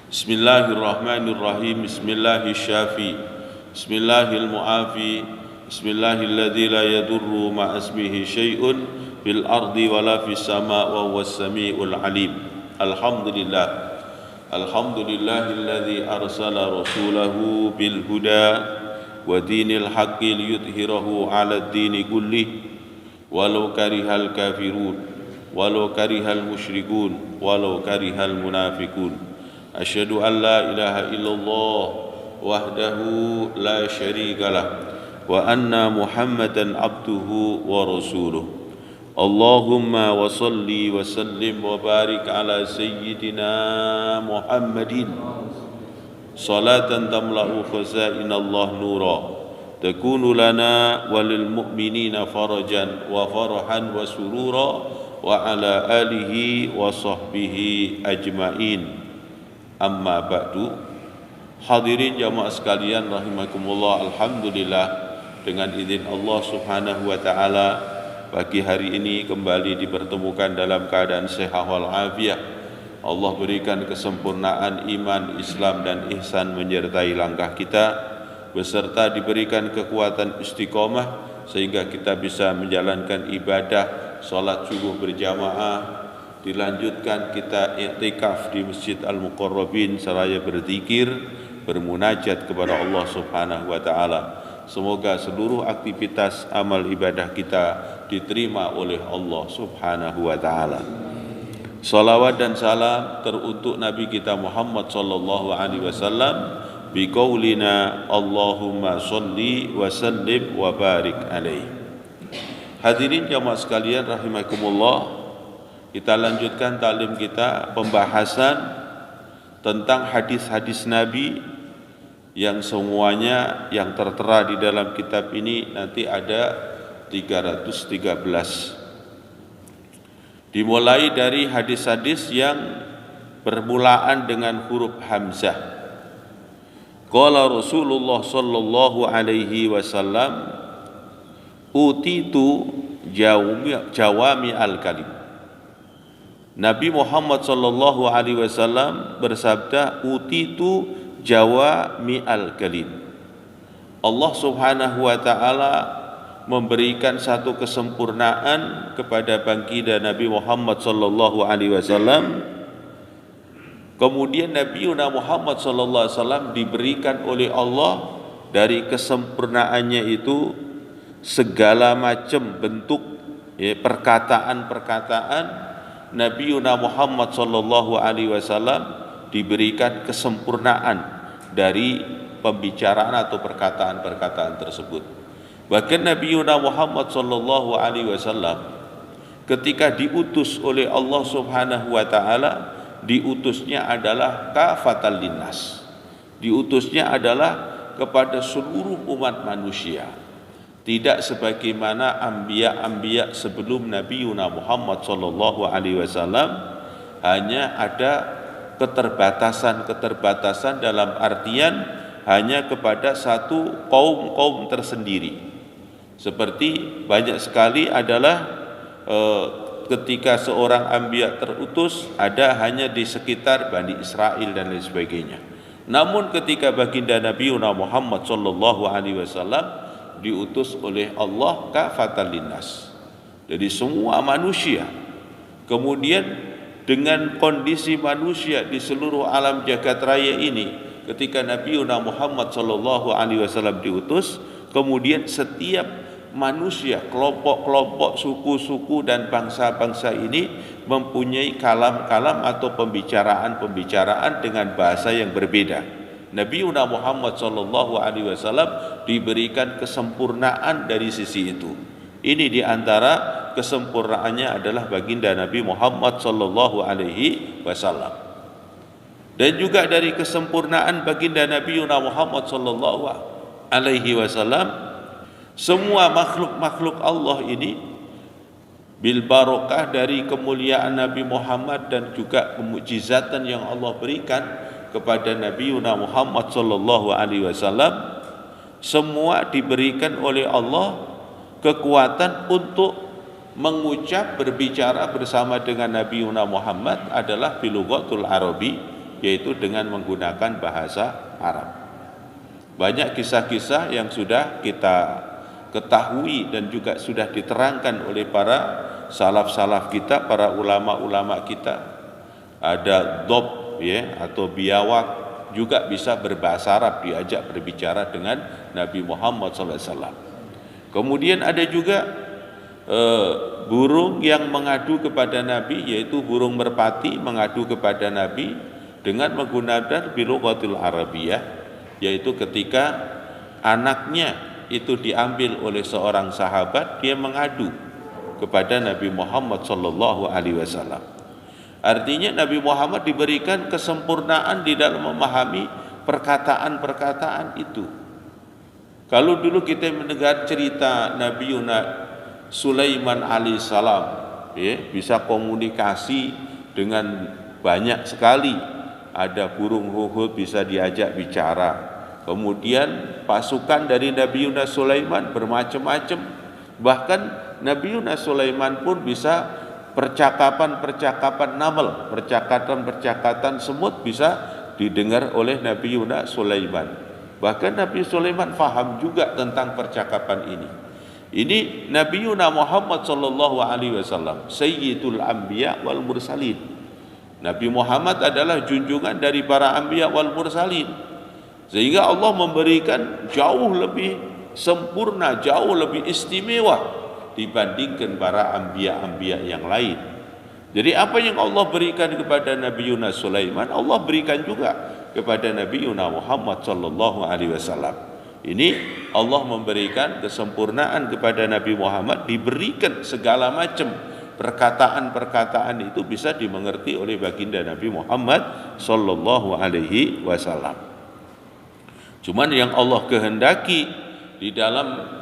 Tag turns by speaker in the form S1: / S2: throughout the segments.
S1: Bismillahirrahmanirrahim. Bismillahirrahmanirrahim. Bismillahirmu'afi. Bismillahilladzi la yadurru ma'asmihi syai'un fil ardi wala fis sama' wa huwas sami'ul alim. Alhamdulillah. Alhamdulillahilladzi arsala rasulahu bil huda wa dinil haqqi liyudhhirahu 'alad dini kullih walau karihal kafirun walau karihal musyrikun walau karihal munafiqun. Asyhadu an la ilaha illallah wahdahu la syarika lah wa anna Muhammadan abduhu wa rasuluh. Allahumma wa salli wa sallim wa barik ala sayyidina Muhammadin salatan tamla'u khazain Allah nura takunu lana walil mu'minina farajan wa farahan wa surura wa ala alihi wa sahbihi ajma'in. Amma ba'du. Hadirin jamaah sekalian rahimakumullah, alhamdulillah dengan izin Allah Subhanahu wa taala pagi hari ini kembali dipertemukan dalam keadaan sehat wal afiat. Allah berikan kesempurnaan iman, Islam dan ihsan menyertai langkah kita beserta diberikan kekuatan istiqomah sehingga kita bisa menjalankan ibadah salat subuh berjamaah. Dilanjutkan kita i'tikaf di Masjid Al-Muqarrabin seraya berzikir, bermunajat kepada Allah Subhanahu wa taala. Semoga seluruh aktivitas amal ibadah kita diterima oleh Allah Subhanahu wa taala. Salawat dan salam teruntuk Nabi kita Muhammad sallallahu alaihi wasallam biqaulina Allahumma shalli wa sallim wa barik alaihi. Hadirin jamaah sekalian rahimakumullah, kita lanjutkan taklim kita pembahasan tentang hadis-hadis Nabi yang semuanya yang tertera di dalam kitab ini nanti ada 313. Dimulai dari hadis-hadis yang bermulaan dengan huruf hamzah. Qala Rasulullah sallallahu alaihi wasallam utitu jawami al-kalim. Nabi Muhammad sallallahu alaihi wasallam bersabda, utitu jawami'al kalim. Allah Subhanahu wa taala memberikan satu kesempurnaan kepada baginda Nabi Muhammad sallallahu alaihi wasallam. Kemudian Nabi Muhammad sallallahu alaihi wasallam diberikan oleh Allah dari kesempurnaannya itu segala macam bentuk perkataan-perkataan. Nabi Muhammad sallallahu alaihi wasallam diberikan kesempurnaan dari pembicaraan atau perkataan-perkataan tersebut. Bahkan Nabi Muhammad sallallahu alaihi wasallam ketika diutus oleh Allah Subhanahu wa taala, diutusnya adalah kafatal linnas. Diutusnya adalah kepada seluruh umat manusia. Tidak sebagaimana anbiya-anbiya sebelum Nabi Muhammad sallallahu alaihi wasallam hanya ada keterbatasan dalam artian hanya kepada satu kaum tersendiri. Seperti banyak sekali adalah ketika seorang anbiya terutus ada hanya di sekitar Bani Israel dan lain sebagainya. Namun ketika baginda Nabi Muhammad sallallahu alaihi wasallam diutus oleh Allah kafatal linnas, jadi semua manusia. Kemudian dengan kondisi manusia di seluruh alam jagat raya ini, ketika Nabi Muhammad sallallahu alaihi wasallam diutus, kemudian setiap manusia, kelompok-kelompok, suku-suku dan bangsa-bangsa ini mempunyai kalam-kalam atau pembicaraan-pembicaraan dengan bahasa yang berbeda. Nabi Muhammad sallallahu alaihi wasallam diberikan kesempurnaan dari sisi itu. Ini diantara kesempurnaannya adalah baginda Nabi Muhammad sallallahu alaihi wasallam. Dan juga dari kesempurnaan baginda Nabi Muhammad sallallahu alaihi wasallam, semua makhluk-makhluk Allah ini bil barokah dari kemuliaan Nabi Muhammad dan juga kemukjizatan yang Allah berikan kepada Nabi Muhammad sallallahu alaihi wasallam, semua diberikan oleh Allah kekuatan untuk berbicara bersama dengan Nabi Muhammad adalah bilughatul Arabi, yaitu dengan menggunakan bahasa Arab. Banyak kisah-kisah yang sudah kita ketahui dan juga sudah diterangkan oleh para salaf-salaf kita, para ulama-ulama kita. Ada dob ya, atau biawak juga bisa berbahasa Arab, diajak berbicara dengan Nabi Muhammad SAW. Kemudian ada juga burung yang mengadu kepada Nabi, yaitu burung merpati mengadu kepada Nabi dengan menggunakan bilughatil Arabiyah, yaitu ketika anaknya itu diambil oleh seorang sahabat, dia mengadu kepada Nabi Muhammad sallallahu alaihi wasallam. Artinya Nabi Muhammad diberikan kesempurnaan di dalam memahami perkataan-perkataan itu. Kalau dulu kita mendengar cerita Nabi Sulaiman alaihissalam, ya, bisa komunikasi dengan banyak sekali. Ada burung huhud bisa diajak bicara. Kemudian pasukan dari Nabi Sulaiman bermacam-macam. Bahkan Nabi Sulaiman pun bisa percakapan-percakapan namal, percakapan-percakapan semut bisa didengar oleh Nabi Sulaiman. Bahkan Nabi Sulaiman faham juga tentang percakapan ini. Ini Nabi Muhammad sallallahu alaihi wasallam, Sayyidul Anbiya wal Mursalin. Nabi Muhammad adalah junjungan dari para anbiya wal mursalin, sehingga Allah memberikan jauh lebih sempurna, jauh lebih istimewa dibandingkan para anbiya-anbiya yang lain. Jadi apa yang Allah berikan kepada Nabi Sulaiman, Allah berikan juga kepada Nabi Muhammad sallallahu alaihi wasallam. Ini Allah memberikan kesempurnaan kepada Nabi Muhammad, diberikan segala macam perkataan-perkataan itu bisa dimengerti oleh baginda Nabi Muhammad sallallahu alaihi wasallam. Cuman yang Allah kehendaki di dalam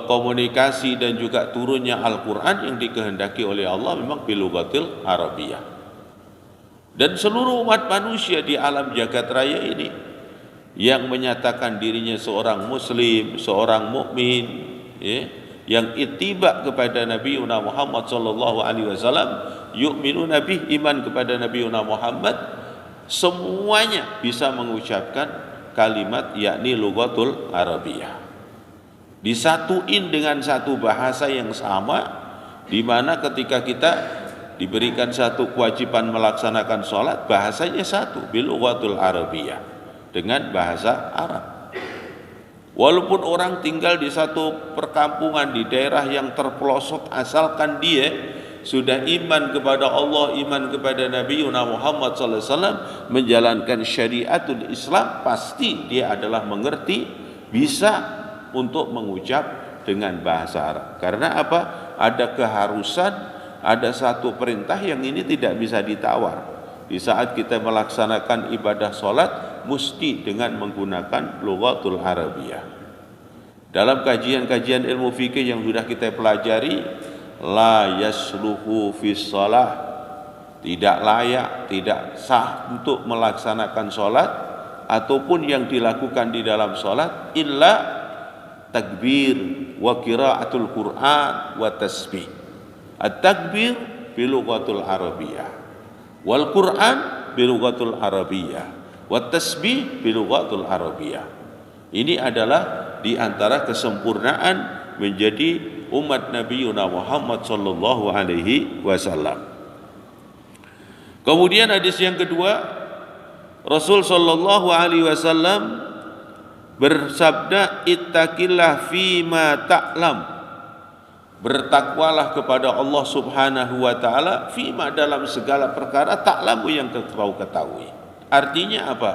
S1: komunikasi dan juga turunnya Al-Qur'an, yang dikehendaki oleh Allah memang bilughatil Arabiyah. Dan seluruh umat manusia di alam jagat raya ini yang menyatakan dirinya seorang muslim, seorang mukmin, ya, yang ittiba kepada Nabi Muhammad sallallahu alaihi wasallam, yu'minu nabi, iman kepada Nabi Muhammad, semuanya bisa mengucapkan kalimat yakni lughatul Arabiyah. Disatuin dengan satu bahasa yang sama, di mana ketika kita diberikan satu kewajiban melaksanakan sholat, bahasanya satu, bilughatul Arabiyah, dengan bahasa Arab. Walaupun orang tinggal di satu perkampungan di daerah yang terpelosok, asalkan dia sudah iman kepada Allah, iman kepada Nabi Muhammad SAW, menjalankan syariatul Islam, pasti dia adalah mengerti, bisa untuk mengucap dengan bahasa Arab. Karena apa? Ada keharusan, ada satu perintah yang ini tidak bisa ditawar. Di saat kita melaksanakan ibadah sholat, mesti dengan menggunakan lughatul Arabiyah. Dalam kajian-kajian ilmu fikih yang sudah kita pelajari, la yasluhu fis shalah, tidak layak, tidak sah untuk melaksanakan sholat ataupun yang dilakukan di dalam sholat illa takbir wa qiraatul Qur'an wa tasbih. At-takbir bilughatul Arabiyah, wal Qur'an bilughatul Arabiyah, wa tasbih bilughatul Arabiyah. Ini adalah di antara kesempurnaan menjadi umat Nabi Muhammad sallallahu alaihi wasallam. Kemudian hadis yang kedua, Rasul sallallahu alaihi wasallam bersabda, ittaqillah fima ta'lam, bertakwalah kepada Allah Subhanahu wa taala fima, dalam segala perkara ta'lamu, yang kau ketahui. Artinya apa?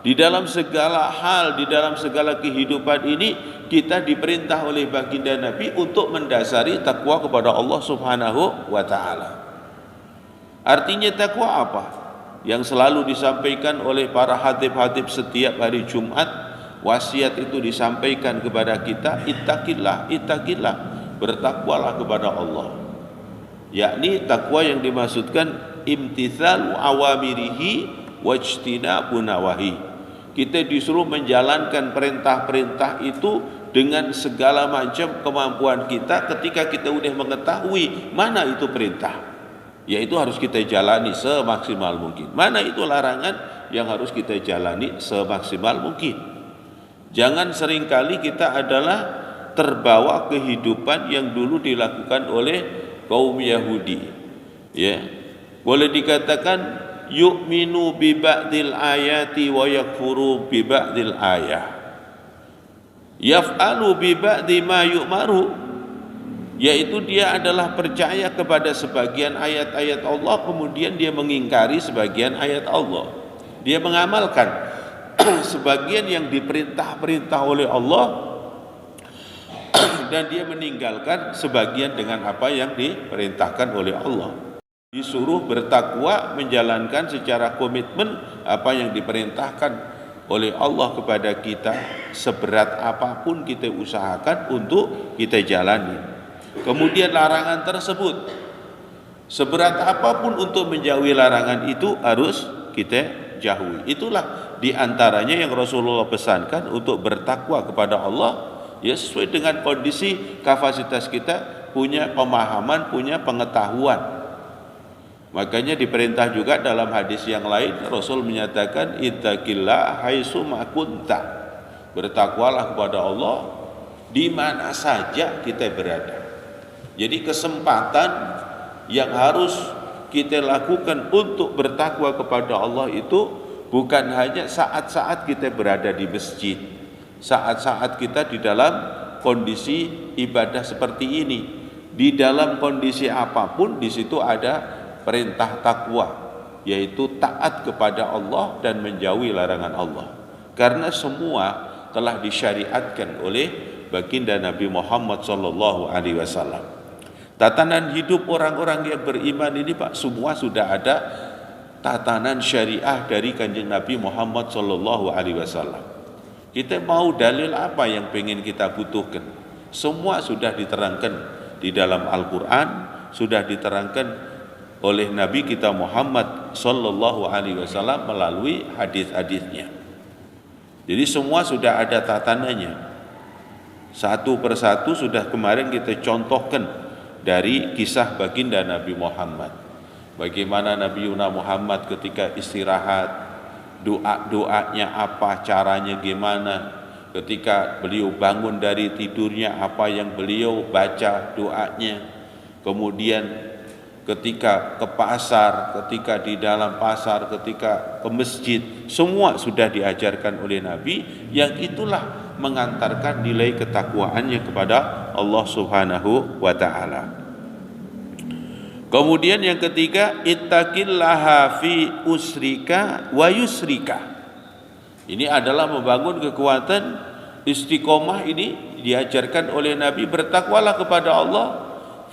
S1: Di dalam segala hal, di dalam segala kehidupan ini, kita diperintah oleh baginda Nabi untuk mendasari takwa kepada Allah Subhanahu wa taala. Artinya takwa apa? Yang selalu disampaikan oleh para khatib-khatib setiap hari Jumat, wasiat itu disampaikan kepada kita, ittaqillah, ittaqillah, bertakwalah kepada Allah. Yakni takwa yang dimaksudkan imtithalu awamirihi wajtinabu nawahi. Kita disuruh menjalankan perintah-perintah itu dengan segala macam kemampuan kita ketika kita sudah mengetahui mana itu perintah. yaitu harus kita jalani semaksimal mungkin. Mana itu larangan yang harus kita jalani semaksimal mungkin. Jangan seringkali kita adalah terbawa kehidupan yang dulu dilakukan oleh kaum Yahudi. Ya, boleh dikatakan yu'minu bi ba'dil ayati wa yakfuru bi ba'dil ayah. Yaf'alu bi ba'di ma yu'maru, yaitu dia adalah percaya kepada sebagian ayat-ayat Allah, kemudian dia mengingkari sebagian ayat Allah. Dia mengamalkan sebagian yang diperintah oleh Allah dan dia meninggalkan sebagian dengan apa yang diperintahkan oleh Allah. Disuruh bertakwa, menjalankan secara komitmen apa yang diperintahkan oleh Allah kepada kita, seberat apapun kita usahakan untuk kita jalani. Kemudian larangan tersebut, seberat apapun untuk menjauhi larangan itu harus kita jauhi. Itulah diantaranya yang Rasulullah pesankan untuk bertakwa kepada Allah, ya sesuai dengan kondisi kapasitas kita, punya pemahaman, punya pengetahuan. Makanya diperintah juga dalam hadis yang lain, Rasul menyatakan ittaqillah haitsu ma kunta. Bertakwalah kepada Allah di mana saja kita berada. Jadi kesempatan yang harus kita lakukan untuk bertakwa kepada Allah itu bukan hanya saat-saat kita berada di masjid, saat-saat kita di dalam kondisi ibadah seperti ini. Di dalam kondisi apapun di situ ada perintah takwa, yaitu taat kepada Allah dan menjauhi larangan Allah. Karena semua telah disyariatkan oleh baginda Nabi Muhammad SAW. Tatanan hidup orang-orang yang beriman ini Pak, semua sudah ada tatanan syariah dari kanjeng Nabi Muhammad SAW. Kita mau dalil apa yang pengen kita butuhkan? Semua sudah diterangkan di dalam Al-Quran, sudah diterangkan oleh Nabi kita Muhammad SAW melalui hadis-hadisnya. Jadi semua sudah ada tatanannya. Satu persatu sudah kemarin kita contohkan dari kisah baginda Nabi Muhammad. Bagaimana Nabi Muhammad ketika istirahat, doa-doanya apa, caranya gimana. Ketika beliau bangun dari tidurnya, apa yang beliau baca doanya. Kemudian ketika ke pasar, ketika di dalam pasar, ketika ke masjid, semua sudah diajarkan oleh Nabi, yang itulah mengantarkan nilai ketakwaannya kepada Allah Subhanahu wa ta'ala. Kemudian yang ketiga, ittaqillaha fi usrika wa yusrika. Ini adalah membangun kekuatan istiqomah. Ini diajarkan oleh Nabi, bertakwalah kepada Allah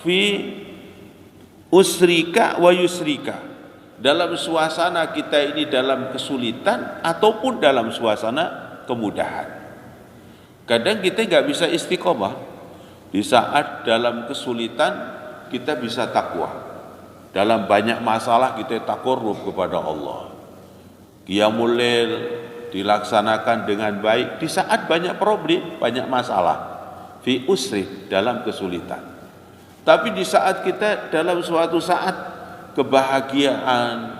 S1: fi usrika wa yusrika, dalam suasana kita ini dalam kesulitan ataupun dalam suasana kemudahan. Kadang kita nggak bisa istiqomah. Di saat dalam kesulitan kita bisa takwa, dalam banyak masalah kita takarrub kepada Allah, qiyamul lail dilaksanakan dengan baik. Di saat banyak problem, banyak masalah, fi usri, dalam kesulitan. Tapi di saat kita dalam suatu saat kebahagiaan,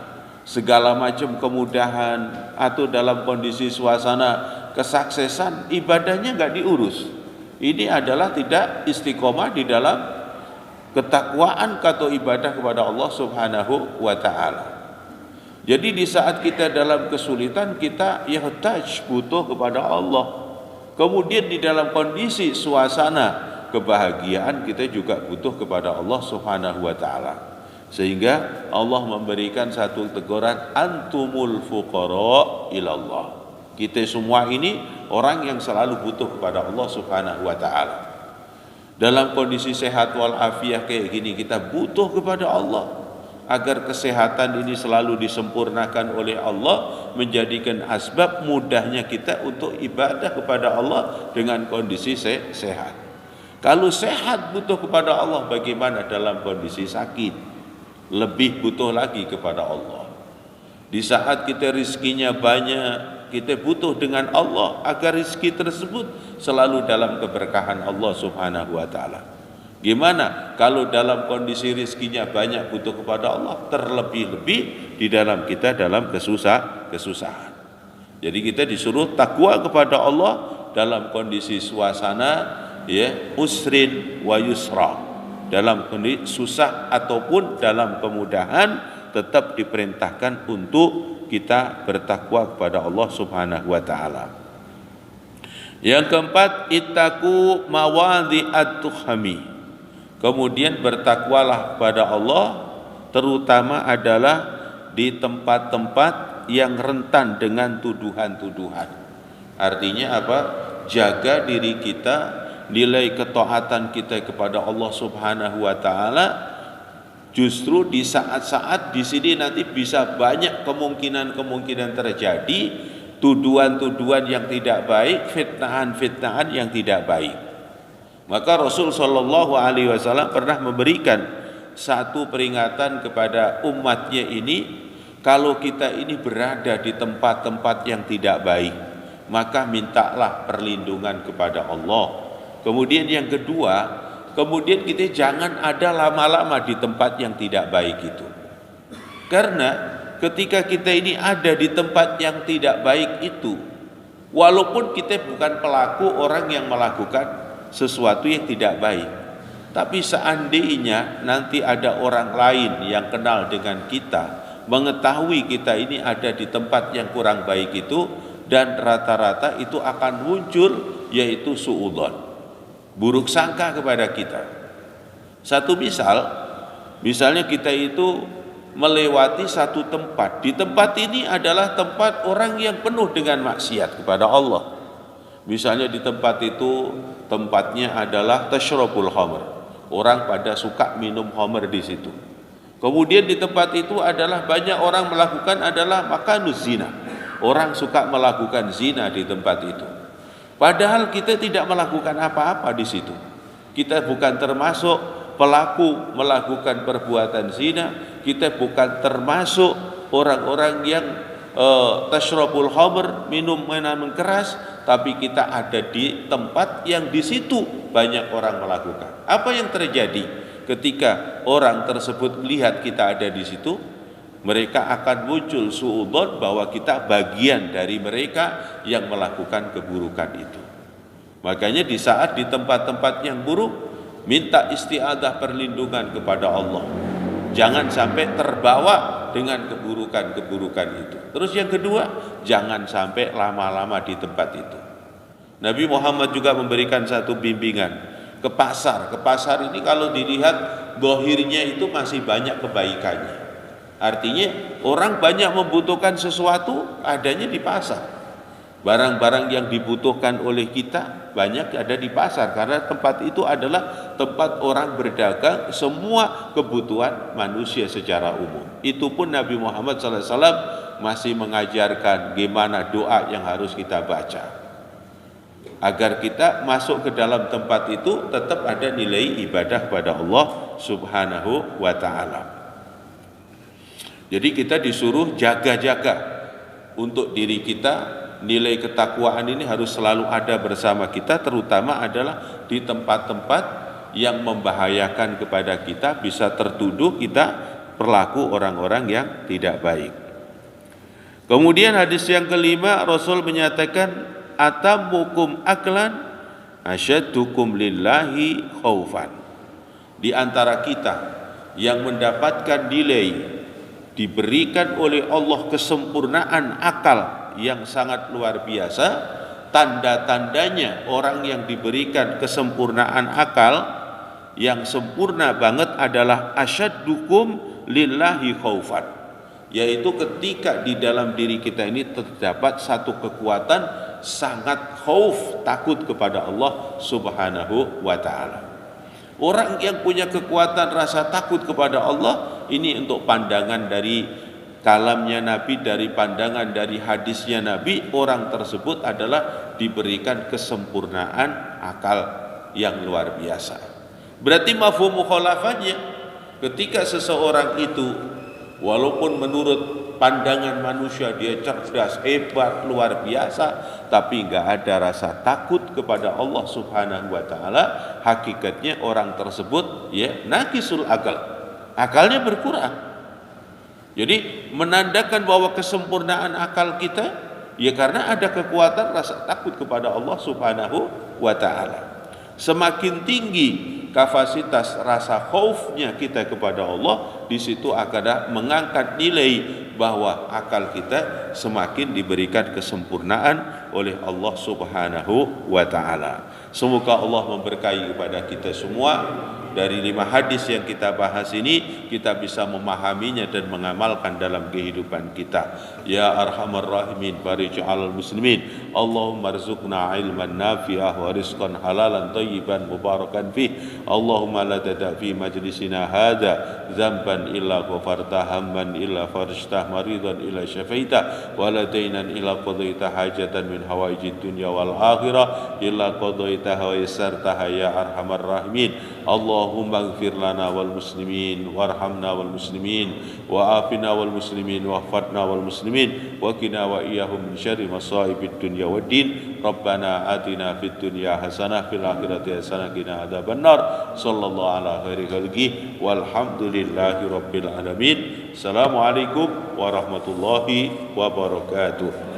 S1: segala macam kemudahan, atau dalam kondisi suasana kesuksesan, ibadahnya nggak diurus. Ini adalah tidak istiqomah di dalam ketakwaan atau ibadah kepada Allah Subhanahu wa ta'ala. Jadi di saat kita dalam kesulitan, kita yahtaj, butuh kepada Allah. Kemudian di dalam kondisi suasana kebahagiaan, kita juga butuh kepada Allah Subhanahu wa ta'ala. Sehingga Allah memberikan satu teguran, antumul fuqara ilallah. Kita semua ini orang yang selalu butuh kepada Allah Subhanahu wa ta'ala. Dalam kondisi sehat walafiat kayak gini, kita butuh kepada Allah agar kesehatan ini selalu disempurnakan oleh Allah, menjadikan asbab mudahnya kita untuk ibadah kepada Allah dengan kondisi sehat. Kalau sehat butuh kepada Allah, bagaimana dalam kondisi sakit? Lebih butuh lagi kepada Allah. Di saat kita rizkinya banyak, kita butuh dengan Allah agar rizki tersebut selalu dalam keberkahan Allah Subhanahu wa ta'ala. Gimana kalau dalam kondisi rizkinya banyak butuh kepada Allah, terlebih-lebih di dalam kita dalam kesusahan. Jadi kita disuruh takwa kepada Allah dalam kondisi suasana usrin wa yusra, dalam kondisi susah ataupun dalam kemudahan, tetap diperintahkan untuk kita bertakwa kepada Allah Subhanahu wa taala. Yang keempat, ittaqu mawadhi'at tuhami. Kemudian bertakwalah kepada Allah, terutama adalah di tempat-tempat yang rentan dengan tuduhan-tuduhan. Artinya apa? Jaga diri kita, nilai ketaatan kita kepada Allah Subhanahu wa taala. Justru di saat-saat di sini nanti bisa banyak kemungkinan terjadi, tuduhan-tuduhan yang tidak baik, fitnahan-fitnahan yang tidak baik. Maka Rasul Shallallahu Alaihi Wasallam pernah memberikan satu peringatan kepada umatnya ini, kalau kita ini berada di tempat-tempat yang tidak baik, maka mintalah perlindungan kepada Allah. Kemudian yang kedua, kemudian kita jangan ada lama-lama di tempat yang tidak baik itu. Karena ketika kita ini ada di tempat yang tidak baik itu, walaupun kita bukan pelaku orang yang melakukan sesuatu yang tidak baik, tapi seandainya nanti ada orang lain yang kenal dengan kita, mengetahui kita ini ada di tempat yang kurang baik itu, dan rata-rata itu akan muncul yaitu suudzon, buruk sangka kepada kita. Satu misalnya kita itu melewati satu tempat, di tempat ini adalah tempat orang yang penuh dengan maksiat kepada Allah. Misalnya di tempat itu tempatnya adalah tasyrabul khamr, orang pada suka minum khamr di situ. Kemudian di tempat itu adalah banyak orang melakukan adalah makanuz zina, orang suka melakukan zina di tempat itu. Padahal kita tidak melakukan apa-apa di situ. Kita bukan termasuk pelaku melakukan perbuatan zina, kita bukan termasuk orang-orang yang tasyrabul khamr, minum minuman keras, tapi kita ada di tempat yang di situ banyak orang melakukan. Apa yang terjadi ketika orang tersebut melihat kita ada di situ? Mereka akan muncul suudzon bahwa kita bagian dari mereka yang melakukan keburukan itu. Makanya di saat di tempat-tempat yang buruk, minta isti'adzah perlindungan kepada Allah. Jangan sampai terbawa dengan keburukan-keburukan itu. Terus yang kedua, jangan sampai lama-lama di tempat itu. Nabi Muhammad juga memberikan satu bimbingan ke pasar. Ke pasar ini kalau dilihat zahirnya itu masih banyak kebaikannya. Artinya orang banyak membutuhkan sesuatu adanya di pasar. Barang-barang yang dibutuhkan oleh kita banyak ada di pasar, karena tempat itu adalah tempat orang berdagang semua kebutuhan manusia secara umum. Itu pun Nabi Muhammad SAW masih mengajarkan gimana doa yang harus kita baca agar kita masuk ke dalam tempat itu tetap ada nilai ibadah kepada Allah Subhanahu wa ta'ala. Jadi kita disuruh jaga-jaga untuk diri kita. Nilai ketakwaan ini harus selalu ada bersama kita, terutama adalah di tempat-tempat yang membahayakan kepada kita, bisa tertuduh kita perlaku orang-orang yang tidak baik. Kemudian hadis yang kelima, Rasul menyatakan atamukum aklan asyaddukum lillahi khaufan. Di antara kita yang mendapatkan nilai diberikan oleh Allah kesempurnaan akal yang sangat luar biasa, tanda-tandanya orang yang diberikan kesempurnaan akal yang sempurna banget adalah asyaddukum lillahi khaufan, yaitu ketika di dalam diri kita ini terdapat satu kekuatan sangat khauf, takut kepada Allah Subhanahu wa ta'ala. Orang yang punya kekuatan rasa takut kepada Allah ini, untuk pandangan dari kalamnya Nabi, dari pandangan dari hadisnya Nabi, orang tersebut adalah diberikan kesempurnaan akal yang luar biasa. Berarti mafhum mukhalafahnya, ketika seseorang itu walaupun menurut pandangan manusia dia cerdas, hebat, luar biasa, tapi nggak ada rasa takut kepada Allah Subhanahu wa taala, hakikatnya orang tersebut ya naqisul akal. Akalnya berkurang. Jadi menandakan bahwa kesempurnaan akal kita ya karena ada kekuatan rasa takut kepada Allah Subhanahu wa taala. Semakin tinggi kapasitas rasa khaufnya kita kepada Allah, di situ akan mengangkat nilai bahwa akal kita semakin diberikan kesempurnaan oleh Allah Subhanahu wa taala. Semoga Allah memberkahi kepada kita semua. Dari 5 hadis yang kita bahas ini, kita bisa memahaminya dan mengamalkan dalam kehidupan kita. Ya arhamar rahimin, barij 'alal muslimin. Allahumma rzuqna ilman nafi'ah wa rizqan halalan thayyiban mubarakan fih. Allahumma la tada' fi majlisina hadza dzamban illa ghafarta, hamman illa farajtah, maridan illa syafaita, wa la daynan illa qadaita, hajatan min hawaijid dunya wal akhirah illa qadaitaha wa yassartaha ya arhamar rahimin. Allahumma ighfir lana wal muslimin warhamna wal muslimin wa afina wal muslimin wa ahfadna wal muslimin wa qina wa iyyahum min syarri masaibid dunya waddin. Rabbana atina fid dunya hasanah fil akhirati hasanah qina adzabannar. Sallallahu ala khairi khalqi walhamdulillahi rabbil alamin. Assalamualaikum warahmatullahi wabarakatuh.